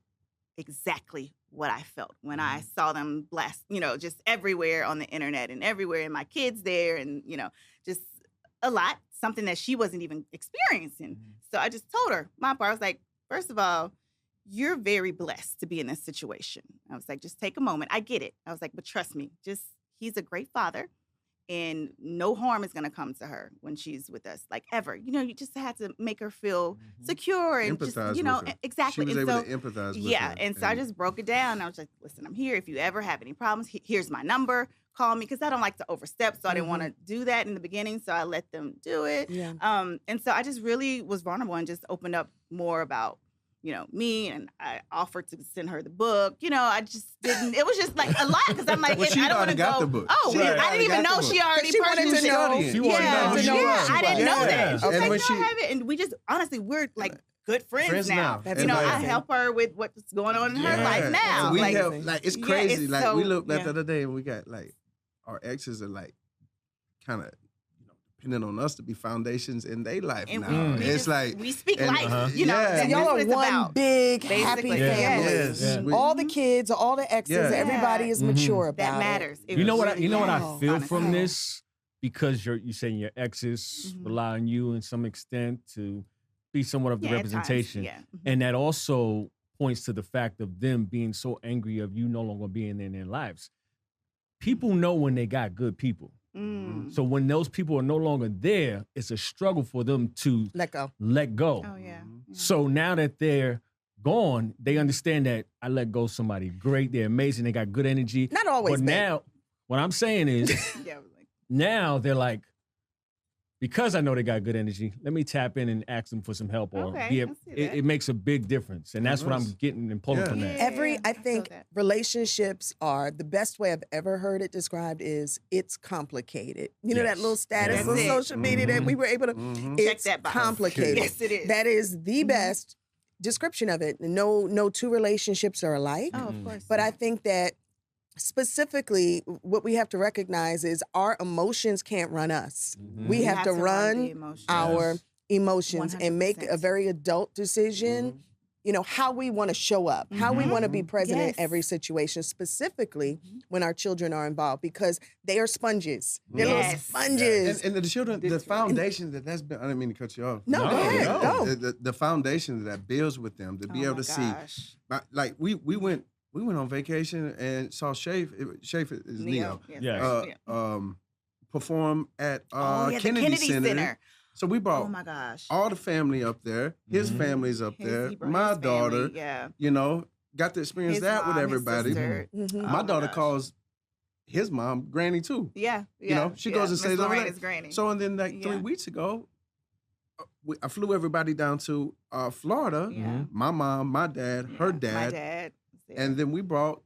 exactly what I felt when I saw them blast, just everywhere on the internet and everywhere, and my kids there, and just a lot, something that she wasn't even experiencing. So I just told her my part. I was like, first of all, you're very blessed to be in this situation. I was like, just take a moment. I get it. I was like, but trust me, he's a great father. And no harm is going to come to her when she's with us, like ever. You just had to make her feel secure and Empathize just, with her. exactly. She was and able so, to empathize with yeah, her. and so I just broke it down. I was like, listen, I'm here. If you ever have any problems, here's my number. Call me, because I don't like to overstep. So I didn't want to do that in the beginning. So I let them do it. Yeah. And so I just really was vulnerable and just opened up more about me, and I offered to send her the book. I just didn't. It was just like a lot, because I'm like, Well, she I don't want already to got go. the book. Oh, She I already didn't even got know the she book. already She wanted purchased to it. know. She wanted to Yeah, know who she was. I didn't know that. Yes. She was And like, when no, she- I have it, and we just honestly we're like good friends Friends now. now. That's I amazing. help her with what's going on in her life now. And we Like, help, it's yeah, crazy. it's we so- looked at yeah. the other day and we got our exes are kind of depending on us to be foundations in their life And now. we It's just- like we speak and, life, you know. yeah. That's Y'all what are it's one about. big happy Basically, family. yes. Yeah. We- All the kids, all the exes, Yeah. everybody is mature about That matters. it. It You know what? really You know what I matters, feel from honestly. this, because you're saying your exes Mhm. rely on you in some extent to be somewhat of the Yeah, at times, representation, yeah. Mhm. and that also points to the fact of them being so angry of you no longer being in their lives. People know when they got good people. Mm. So when those people are no longer there, it's a struggle for them to Let go. let go. Oh yeah. Yeah. So now that they're gone, they understand that I let go of somebody great. They're amazing. They got good energy. Not always, But babe. now, what I'm saying is, Yeah, like, now they're like, because I know they got good energy, let me tap in and ask them for some help. Or Okay, be I a, see that. it makes a big difference. And that's what I'm does. getting and pulling Yeah. from that. Yeah. I feel think that. relationships are the best way I've ever heard it described is it's complicated. You know that Yes. little status That's on it. social media that we were able to. Mhm. Check It's that box. complicated. Yes, it is. That is the Mhm. best description of it. No two relationships are alike. Oh, of course. But I think that specifically, what we have to recognize is our emotions can't run us. Mhm. We have to the run emotions. our Yes. emotions and make a 100%. very adult decision. You know, how we want to show up, how we Mhm. want to be present in Yes. every situation, specifically Mhm. when our children are involved, because they are sponges. They're little Yes. sponges. And the children, the Literally. foundation that's been, I didn't mean to cut you off. No, go ahead, go. The foundation that builds with them to be Oh able my to see. gosh. Like we went on vacation and saw Shafe is Neo, Yes, Yes. sorry, perform at Oh, yeah, the Kennedy Kennedy Center. Center. So we Oh brought my gosh. all the family up there. His Mhm. family's up His- there. he brought My his family, daughter, yeah. you know, got to experience His that mom, with his everybody. sister. Mhm. Oh My daughter gosh. calls his mom Granny too. Yeah, You know, she goes and Miss stays over Lorraine there. is Granny. So and then like Yeah. 3 weeks ago, I flew everybody down to Florida. Yeah. My mom, my dad, her Yeah, dad, my dad. was there. and then we brought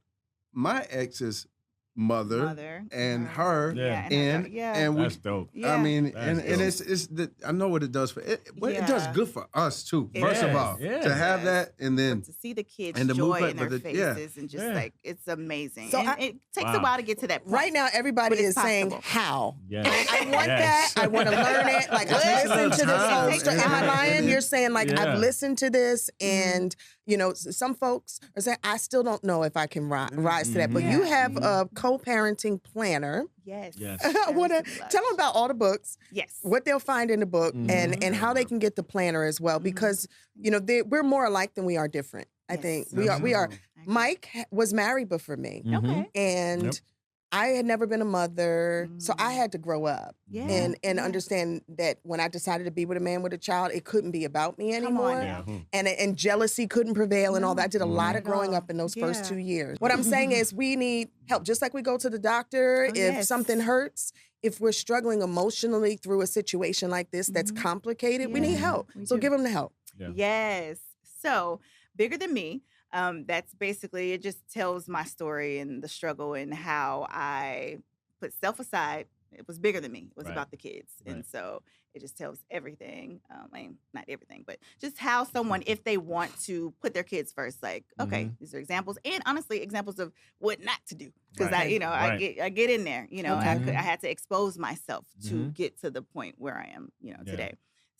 my ex's mother and her Yeah. and her in, daughter. Yeah. and we. That's dope. Yeah. I mean, That's and dope. it's the, I know what it does for it. Well, it does Yeah. good for us too. It First of does. all, Yeah. to have It that, and then But to see the kids' and the joy movement, in their but the- yeah. faces and just Yeah. like it's amazing. So and I- it takes Wow. a while to get to that point. Right now, everybody But it's is saying possible. how. Yes. I want Yes. that. I want to learn it. Like It takes I've a listened to little time. this. Am I And lying? it- You're saying like Yeah. I've listened to this, Mm-hmm. and you know, some folks are saying I still don't know if I can rise to that. But you Yeah. have a co-parenting planner. Yes. Yes. I want to tell them about all the books, Yes. what they'll find in the book, and how they can get the planner as well. Mhm. Because you know we're more alike than we are different. I Yes. think we are. Absolutely. Mike was married before me, Mhm. Okay. and Yep. I had never been a mother, so I had to grow up Yeah. and yeah. understand that when I decided to be with a man with a child, it couldn't be about me Come on anymore. now. Yeah. And jealousy couldn't prevail and all that. I did a lot not of at growing all. up in those first Yeah. 2 years. What I'm saying is we need help. Just like we go to the doctor Oh, if yes. something hurts, if we're struggling emotionally through a situation like this that's Mhm. complicated, we need Yeah, help. we So do. give them the help. Yeah. Yes. So bigger than me. That's basically, it just tells my story and the struggle and how I put self aside. It was bigger than me. It was Right. about the kids. And Right. so it just tells everything. I mean, not everything, but just how someone, if they want to put their kids first, like, okay, these are examples, and honestly, examples of what not to do. Because Right. I Right. get in there. You know, Okay. I had to expose myself to Mhm. get to the point where I am, you know, Yeah. today.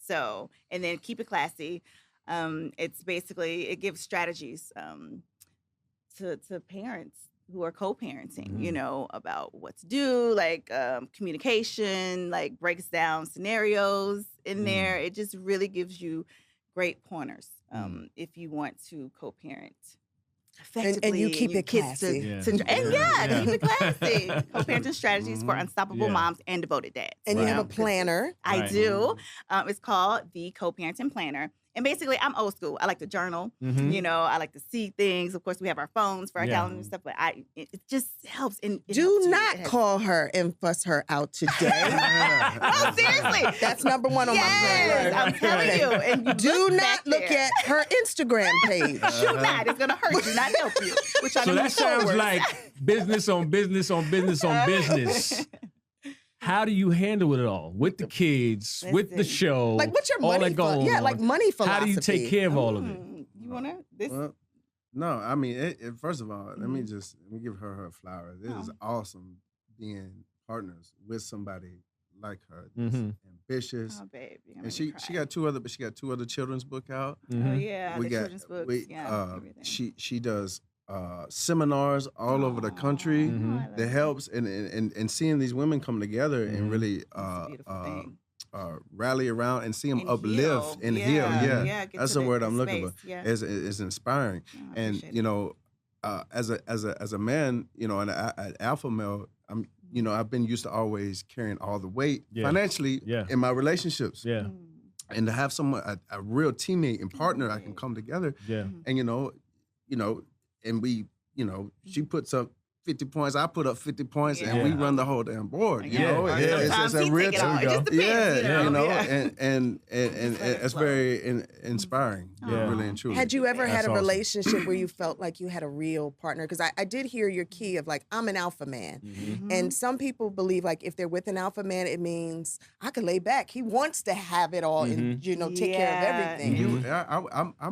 So, and then keep it classy. It's basically, it gives strategies to parents who are co-parenting, you know, about what to do, like communication, like breaks down scenarios in there. It just really gives you great pointers if you want to co-parent effectively. you keep your it kids classy. Yeah. keep it classy. Co-parenting strategies for unstoppable Yeah. moms and devoted dads. And you Right. have a planner. I Right. do. It's called the Co-Parenting Planner. And basically, I'm old school. I like to journal. Mhm. You know, I like to see things. Of course, we have our phones for our Yeah. calendar and stuff, but it just helps. And it Do helps you. not It has- call her and fuss her out today. No, seriously. That's number one on my Yes, plan. I'm telling you. And you Do look not back look there. at her Instagram page. Do not. It's gonna hurt you, not help you. We're trying So to that move sounds forward. like business on business on business on business. How do you handle it all with the kids, with the Listen. show? Like, what's your all money? that going Yeah, on? like money philosophy. How do you take care of all of it? You wanna this? Well, no, I mean, first of all, let me give her flowers. It is Oh. awesome being partners with somebody like her. That's ambitious. Oh, babe, and she got two other children's book out. Oh yeah, the children's books. She does seminars all over the country that helps and seeing these women come together and really rally around and see them uplift and heal. That's the word I'm looking for. Is inspiring. And you know, as a man, you know, an alpha male, I've been used to always carrying all the weight financially in my relationships. And to have someone, a real teammate and partner, I can come together. And you know, and we, you know, she puts up 50 points, I put up 50 points, and we run the whole damn board. You know, it's a real team. You know, and it's very inspiring. Really and truly. Had you ever had a relationship where you felt like you had a real partner? Because I did hear your key of like, I'm an alpha man. And some people believe like if they're with an alpha man, it means I can lay back. He wants to have it all and, you know, take care of everything. I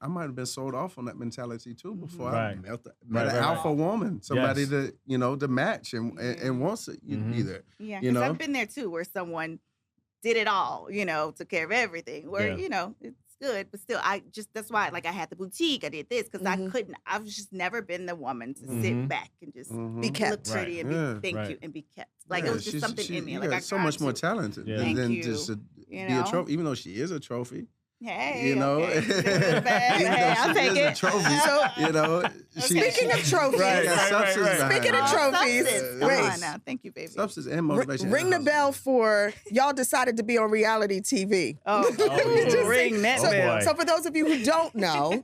might have been sold off on that mentality too before I met an alpha woman. Somebody to, you know, to match and wants it either. Yeah, you know, I've been there too, where someone did it all, you know, took care of everything. Where you know it's good, but still, that's why like I had the boutique, I did this because I've just never been the woman to sit back and just be kept, look pretty and be thank you and be kept. Like it was just something in me. Like I so much more talented than just be a trophy, even though she is a trophy. Hey, you know, I'll take it. A trophy, so, you know. Speaking of trophies, speaking of trophies, come on now, thank you, baby. Substance and motivation. Ring the bell for y'all decided to be on reality TV. Ring that bell. So for those of you who don't know,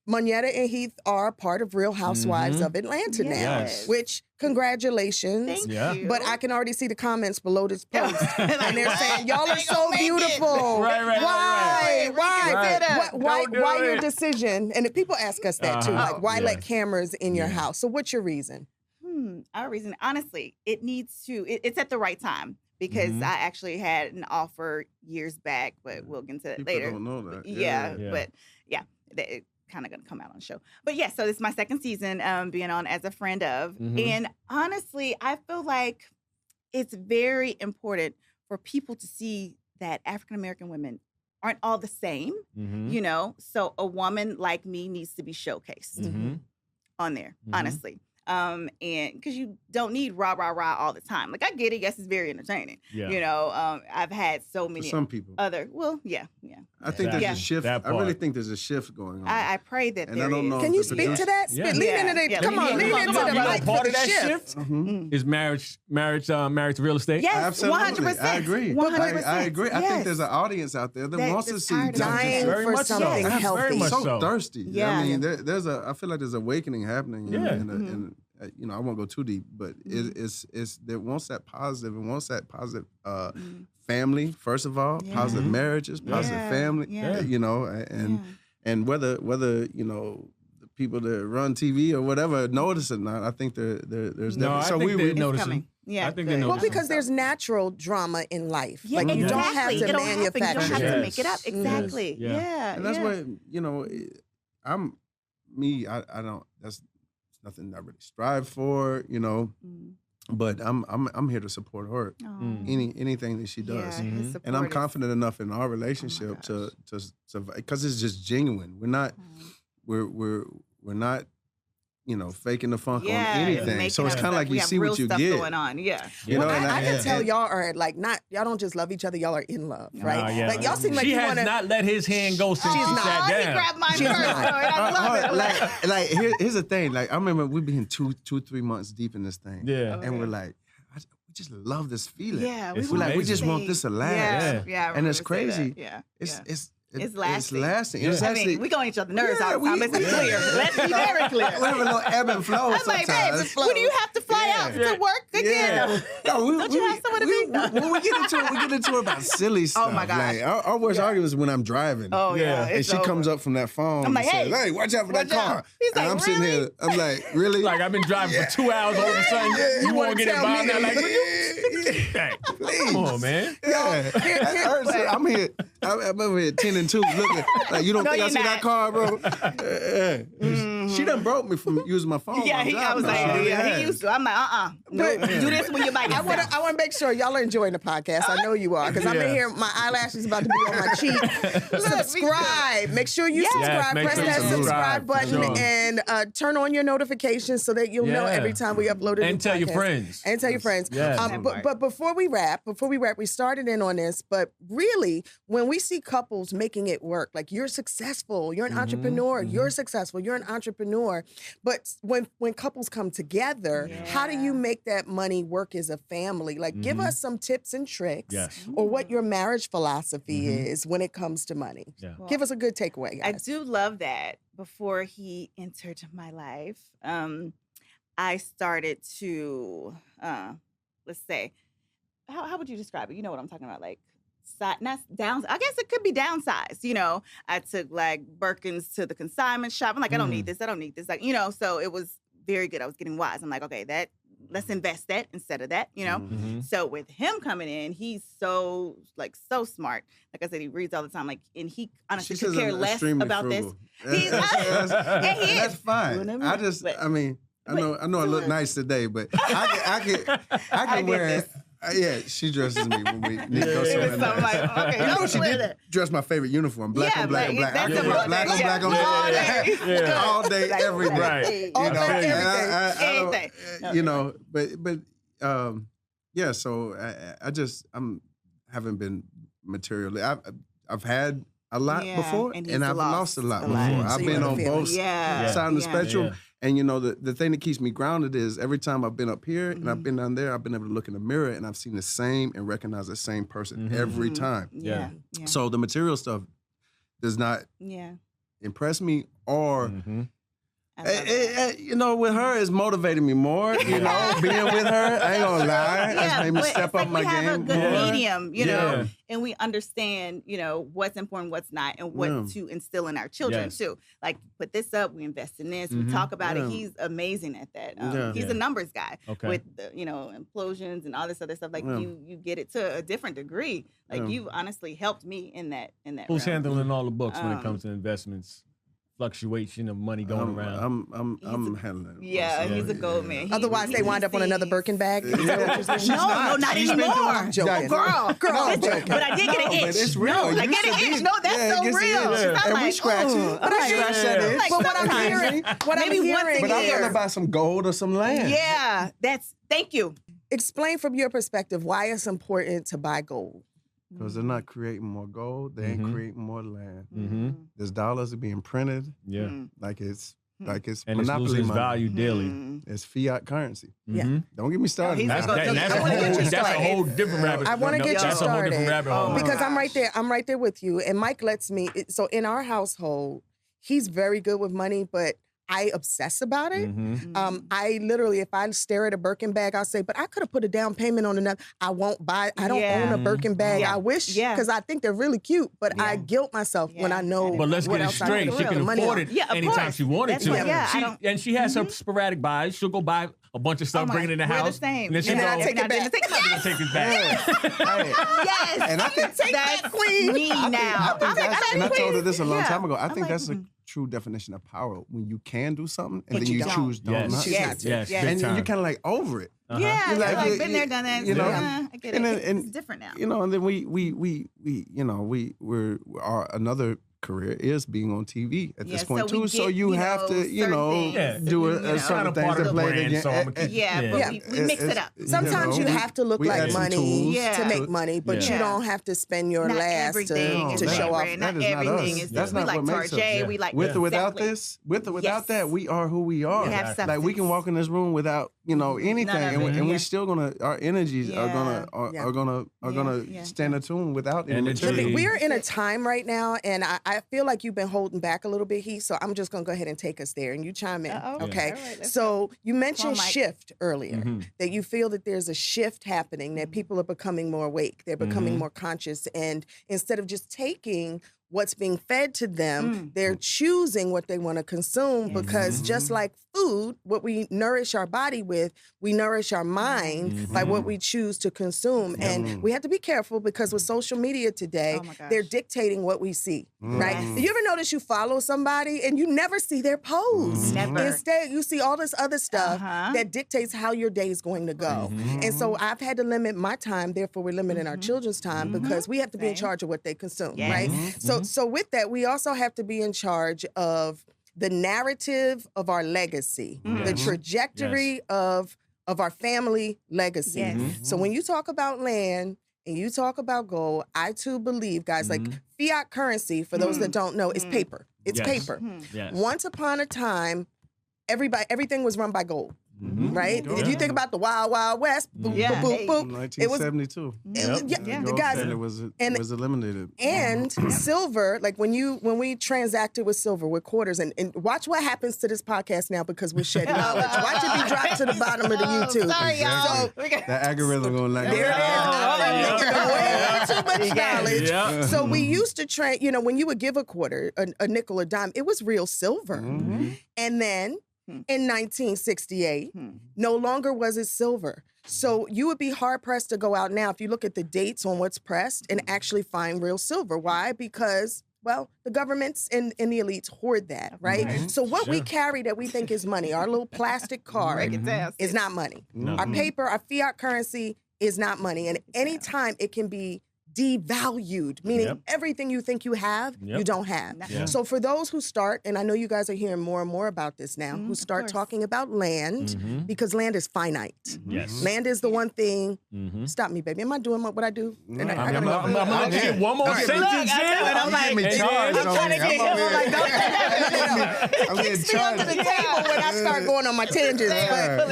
Monyetta and Heath are part of Real Housewives of Atlanta now, which congratulations. Thank you. But I can already see the comments below this post. And they're saying, y'all are so beautiful. Why your decision? And if people ask us that too, like why let cameras in your house? So what's your reason? Our reason, honestly, it's at the right time. Because I actually had an offer years back, but we'll get into that later. People don't know that. But it kind of going to come out on the show. But yeah, so this is my second season being on as a friend of. And honestly, I feel like it's very important for people to see that African-American women aren't all the same, you know? So a woman like me needs to be showcased on there, honestly. And because you don't need rah all the time. Like I get it, yes, it's very entertaining. You know, I've had so many some people. I think there's a shift. I really think there's a shift going on. I pray that and there I don't know. Can you speak to that? Lean into that. Come on, lean into the mic. Part of that shift is marriage to real estate. Yes, absolutely. 100%. I agree. 100%. I agree. I think there's an audience out there that wants to see dying for something healthy. So thirsty. I mean, I feel like there's awakening happening. And you know, I won't go too deep, but it's that wants that positive and wants that positive family first of all, positive marriages, positive family. You know, and whether you know the people that run TV or whatever notice it or not, I think there's no. I think they're noticing. Yeah, I think they know. Well, because there's natural drama in life. Yeah, like you exactly. don't have to manufacture. You don't have to make it up. Exactly. Yeah. And that's what, you know, I don't. That's nothing I really strive for, you know. But I'm here to support her. Anything that she does. And I'm confident enough in our relationship to because it's just genuine. We're not you know, faking the funk on anything. So it's kind of like you see what you get. Going on. You know, I can tell y'all are like y'all don't just love each other, y'all are in love, right? Like y'all seem like she has not let his hand go since she sat down. He grabbed mine first. I love it. Like here's the thing. Like I remember we been 2-3 months deep in this thing. And we're like, we just love this feeling. We just want this to last. And it's crazy. It's lasting. It's I mean, we go on each other's nerves all the time. Let's be clear. Let's be very clear. We have a little ebb and flow I'm like, babe, when do you have to fly out to work again? Don't you have someone to be? When we get into it about silly stuff. Oh my gosh. Like, our worst argument is when I'm driving. Oh yeah. And she comes up from that phone. I'm like, and says, hey, watch out for that car. He's like, and I'm sitting here. I'm like, really? Like I've been driving for 2 hours. All of a sudden, you want to get involved now? Like, please. Come on, man. I'm here. I'm over here 10 and 2 looking like you don't think I see that car, bro. She done broke me from using my phone. Yeah, I was like, he used to. I'm like, no, But- do this when you're by yourself. I want to make sure y'all are enjoying the podcast. I know you are, because I'm in here. My eyelashes about to be on my cheek. Subscribe. Make sure you subscribe. make Press sure you that subscribe subscribe, button for sure. and turn on your notifications so that you'll know every time we upload a new And tell your podcast. friends. And tell your friends. Yes. But before we wrap, we started in on this, but really, when we see couples making it work, like you're successful, you're an entrepreneur, you're successful, you're an entrepreneur. But when couples come together, how do you make that money work as a family? Like, give us some tips and tricks, or what your marriage philosophy is when it comes to money. Yeah. Well, Give us a good takeaway, I guys. do love that. Before he entered my life, I started to, let's say, how would you describe it? You know what I'm talking about, like not down. I guess it could be downsized. You know, I took like Birkins to the consignment shop. I'm like, I don't need this. I don't need this. Like, you know, so it was very good. I was getting wise. I'm like, okay, let's invest that instead of that. You know. So with him coming in, he's so smart. Like I said, he reads all the time. Like, and he honestly could care less about this. That's fine. I mean, I know I look nice today, but I can wear it. Yeah, she dresses me when we need to go somewhere nice. Like, okay, you know, she did dress my favorite uniform, black on black on black. I can wear black on black on black all day, every day. Right. All day, everything. You know, but yeah. So I'm haven't been materially. I've had a lot before, and I've lost a lot before. I've been on both sides of the spectrum. Yeah. And you know, the thing that keeps me grounded is every time I've been up here and I've been down there, I've been able to look in the mirror and I've seen the same and recognize the same person every time. Yeah. So the material stuff does not impress me or you know, with her, it's motivated me more. You know, being with her, I ain't gonna lie, it's made me step up my game. We have a good more. medium, you know, and we understand, you know, what's important, what's not, and what to instill in our children too. Like, put this up, we invest in this, we talk about it. He's amazing at that. He's a numbers guy with the, you know, implosions and all this other stuff. Like you get it to a different degree. Like you honestly helped me in that. Who's realm. handling all the books when it comes to investments? Fluctuation of money going around. I'm handling it. Yeah, he's a gold man. Otherwise, they wind up on another Birkin bag. No, not anymore. I'm joking. Girl, I'm joking. but I did get an itch. But it's real. No, I get an itch. No, that's so real. And we scratch it. But I scratch that itch. But what I'm hearing, Maybe once a But I'm year. gonna buy some gold or some land. Yeah, thank you. Explain from your perspective why it's important to buy gold. Because they're not creating more gold, they ain't creating more land. There's dollars are being printed. Yeah. Like it's And monopoly it's losing money. value daily. It's fiat currency. Yeah. Don't get me started. That's That's a whole different rabbit. I want to get you That's a whole different started rabbit hole. because I'm right there. I'm right there with you. And Mike lets me. So in our household, he's very good with money, but I obsess about it. I literally, if I stare at a Birkin bag, I'll say, but I could have put a down payment on another. I won't buy. I don't own a Birkin bag. I wish, because I think they're really cute, but I guilt myself when I know. But let's what get it else I straight. can She throw can money afford on. it Yeah, of anytime course. she wanted That's to. what- yeah, And she has her sporadic buys. She'll go buy a bunch of stuff, bring it in the we're house. the same. And then she And then I go, take it back. Take it back. take it back. Yes. And I think That's queen. me now. and I told her this a long Yeah. time ago. I I'm think like, that's a true definition of power when you can do something and But then you you don't. choose don't. Yes. not. Yes. Yes. Yes. big And time. you're kind of like over it. Yeah, You're like, like, been there, done that. you know, I get it. and then- It's and- different now. You know, and then we're another career is being on TV at this Yeah, point so we too. So get, you you have know, to, you certain know, things, do you know, a certain kind of things part to of the play the brand, game. so I'm gonna keep- Yeah, but Yeah. we mix it up. Sometimes you have to look we like add some money tools Yeah. to make money, but Yeah. you don't have to spend your Not last everything to is No, show off. brand. Not that is not everything us. is That's we not like what makes us. Tarjay. We like With or without exactly. this, with or without Yes. that, we are who we are. We have Like we can substance. walk in this room without, you know, anything, None of and, it, and yeah. we still gonna our energies are gonna Yeah. are gonna Yeah. stand attuned without any And it's material. really- We're in a time right now, and I feel like you've been holding back a little bit, Heath. So I'm just gonna go ahead and take us there, and you chime in, Uh-oh. okay? All right, let's So you mentioned Mike. shift earlier. Mhm. That you feel that there's a shift happening, that people are becoming more awake, they're becoming more conscious, and instead of just taking what's being fed to them. They're choosing what they want to consume because just like food, what we nourish our body with, we nourish our mind by what we choose to consume. And we have to be careful because with social media today, they're dictating what we see, right? You ever notice you follow somebody and you never see their post? Never. Instead, you see all this other stuff that dictates how your day is going to go. And so I've had to limit my time, therefore we're limiting our children's time because we have to be in charge of what they consume, right? So with that, we also have to be in charge of the narrative of our legacy, the trajectory of our family legacy. So when you talk about land and you talk about gold, I too believe, guys, like fiat currency, for those that don't know, is paper. It's paper. Once upon a time, everything was run by gold. Right? If you think about the Wild Wild West, boop, boop, boop, boop. 1972. The guys, it was eliminated. And silver, like when we transacted with silver, with quarters, and watch what happens to this podcast now because we're shedding knowledge. Watch it be dropped to the bottom of the YouTube. Sorry, y'all. The algorithm gonna like there it is. Way too much knowledge. So we used to trade, when you would give a quarter, a nickel, a dime, it was real silver. And then in 1968, no longer was it silver. So you would be hard-pressed to go out now if you look at the dates on what's pressed and actually find real silver. Why? Because, well, the governments and the elites hoard that, right? So what we carry that we think is money, our little plastic card, is not money. Our paper, our fiat currency is not money. And anytime it can be devalued, meaning everything you think you have, you don't have. So for those who start, and I know you guys are hearing more and more about this now, who start talking about land, because land is finite. Land is the one thing. Stop me, baby. Am I doing what I do? I'm gonna get one more sentence in. I'm like, me charged. I'm trying to get him. I'm like, don't I'm getting Kicks me under the table when I start going on my tangents.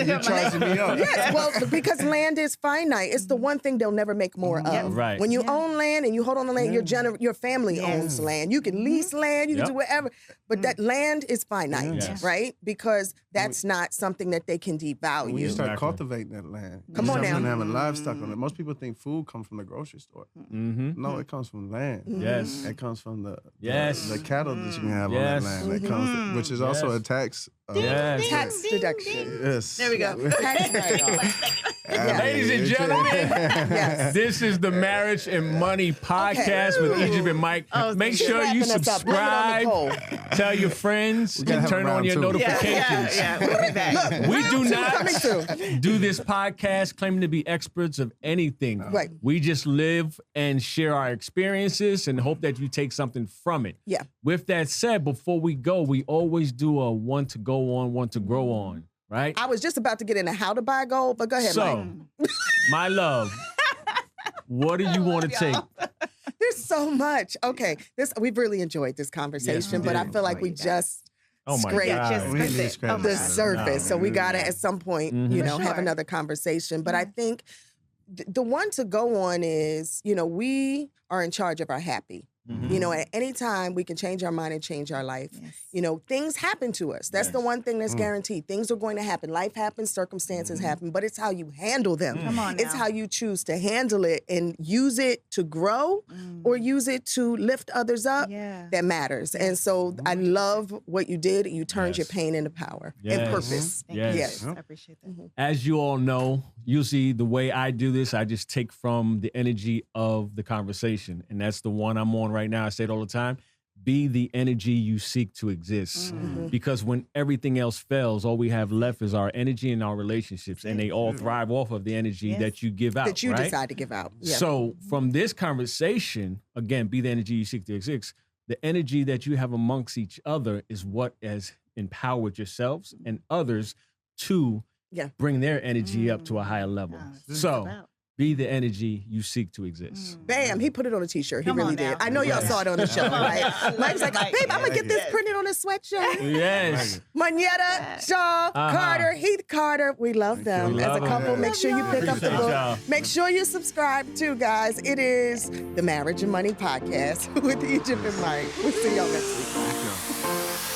You're charging me up. Yes, well, because land is finite. It's the one thing they'll never make more of. Right. When you own land and you hold on to land, your family owns land. You can lease land, you can do whatever, but that land is finite, right? Because that's not something that they can devalue. When you start cultivating that land, Come on now. and having livestock on it. Most people think food comes from the grocery store. No, it comes from land. Yes. It comes from the cattle that you can have on Yes. that land. That comes, which is also a tax. Tax deduction. Yes. There we go. Tax write-off. Ladies and gentlemen, this is the Marriage and Money Podcast with Egypt and Mike. Make sure you subscribe, tell your friends, and turn on your notifications. We do not do this podcast claiming to be experts of anything. Right. We just live and share our experiences and hope that you take something from it. Yeah. With that said, before we go, we always do a one to go on, one to grow on, right? I was just about to get into how to buy gold, but go ahead, So, Mike. my love, what do you want to take? There's so much. Okay, we've really enjoyed this conversation, but I feel like we just scraped the surface. So we got to, at some point, have another conversation. But I think the one to go on is, we are in charge of our happy. At any time we can change our mind and change our life. Things happen to us. That's the one thing that's guaranteed. Things are going to happen. Life happens, circumstances happen, but it's how you handle them. Come on now. It's how you choose to handle it and use it to grow or use it to lift others up that matters. And so I love what you did. You turned your pain into power and purpose. Yes. I appreciate that. As you all know, usually the way I do this, I just take from the energy of the conversation. And that's the one I'm on right now. I say it all the time. Be the energy you seek to exist. Because when everything else fails, all we have left is our energy and our relationships. And they all thrive off of the energy that you give out. That you decide to give out. Yeah. So from this conversation, again, be the energy you seek to exist. The energy that you have amongst each other is what has empowered yourselves and others to bring their energy up to a higher level. So be the energy you seek to exist. Bam, he put it on a t-shirt. He really did. I know y'all saw it on the show, right? Mike's like, babe, I'm going to get this printed on a sweatshirt. Yes. Monyetta Shaw-Carter, Heath Carter. We love them. As a couple, make sure you pick up the book. Make sure you subscribe too, guys. It is the Marriage and Money Podcast with Egypt and Mike. We'll see y'all next week.